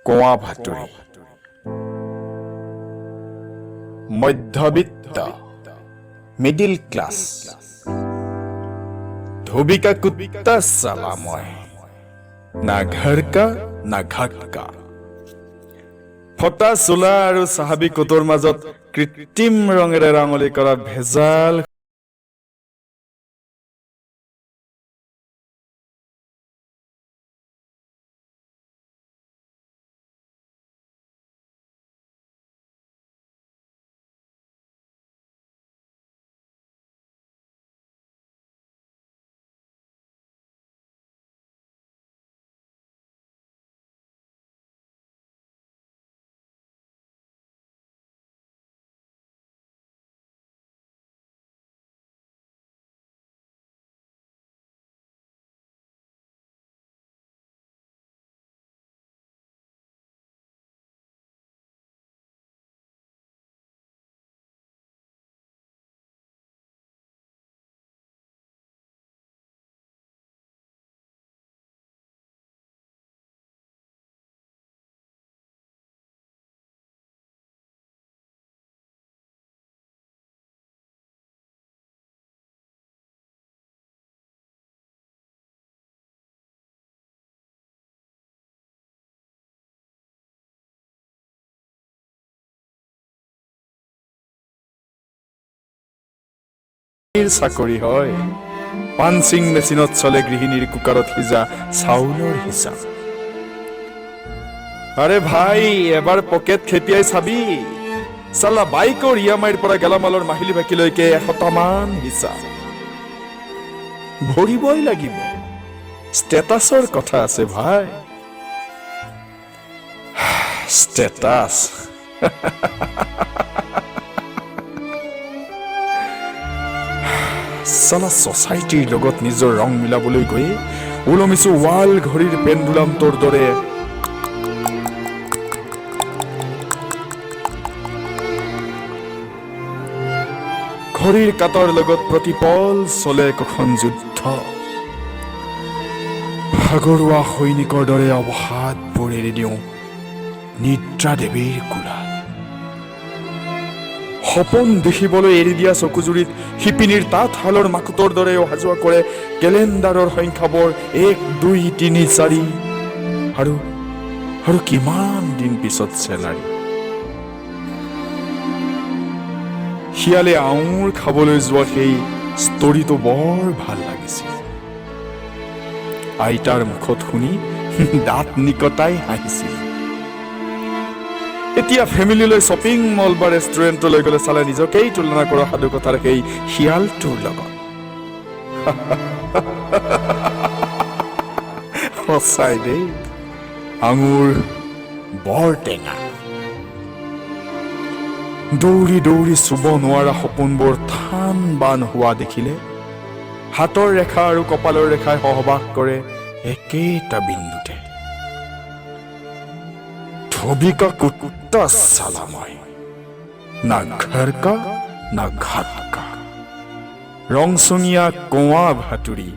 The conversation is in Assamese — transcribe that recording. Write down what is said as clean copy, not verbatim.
কোঁৱা ভাতুৰি মধ্যবিত্ত মিডিল ক্লাছ ধোবিকা কুত্তা চালা মই না ঘৰ কা না ঘাট কা ফটা চোলা আৰু চাহাবী কোটৰ মাজত কৃত্ৰিম ৰঙেৰে ৰাঙলী কৰা ভেজাল চাকৰি হয় পাঞ্চিং মেচিনত চলে গৃহিণীৰ কুকাৰত সিজা চাউলৰ হিচাপ আৰে ভাই এবাৰ পকেট খেপিয়াই চাবি চালা বাইকৰ ইএমআইৰ পৰা গেলামালৰ মাহিলী বাকীলৈকে 100টামান হিচাপ ভৰিবই লাগিব ষ্টেটাছৰ কথা আছে ভাই ষ্টেটাছ চালা ছচাইটিৰ লগত নিজৰ ৰং মিলাবলৈ গৈ ওলমিছো ৱাল ঘড়ীৰ পেণ্ডুলামটোৰ দৰে ঘড়ীৰ কাটাৰ লগত প্ৰতিপল চলে একোখন যুদ্ধ ভাগৰুৱা সৈনিকৰ দৰে অৱসাদবোৰ এৰি দিওঁ নিদ্ৰা দেৱীৰ কোলাত সপোন দেখিবলৈ এৰি দিয়া চকুজুৰিত শিপিনীৰ তাঁতশালৰ মাকুতৰ দৰে অহা যোৱা কৰে কেলেণ্ডাৰৰ সংখ্যাবোৰ 1 2 3 4 আৰু কিমান দিন পিছত চেলাৰী শিয়ালে আঙুৰ খাবলৈ যোৱা সেই ষ্টৰীটো বৰ ভাল লাগিছিল আইতাৰ মুখত শুনি দাঁত নিকটাই হাঁহিছিল এতিয়া ফেমিলিলৈ শ্বপিং মল বা ৰেষ্টুৰেণ্টলৈ গ'লে চালে নিজকেই তুলনা কৰা সাধু কথাৰ সেই শিয়ালটোৰ লগত সঁচাই দেই আঙুৰ বৰ টেঙা দৌৰি দৌৰি চুব নোৱাৰা সপোনবোৰ থান বান হোৱা দেখিলে হাতৰ ৰেখা আৰু কপালৰ ৰেখাই সহবাস কৰে একেটা বিন্দুতে ধোবিকা কুত্তা চালা মই না ঘৰ কা না ঘাট কা ৰংচঙীয়া কোঁৱা ভাতুৰি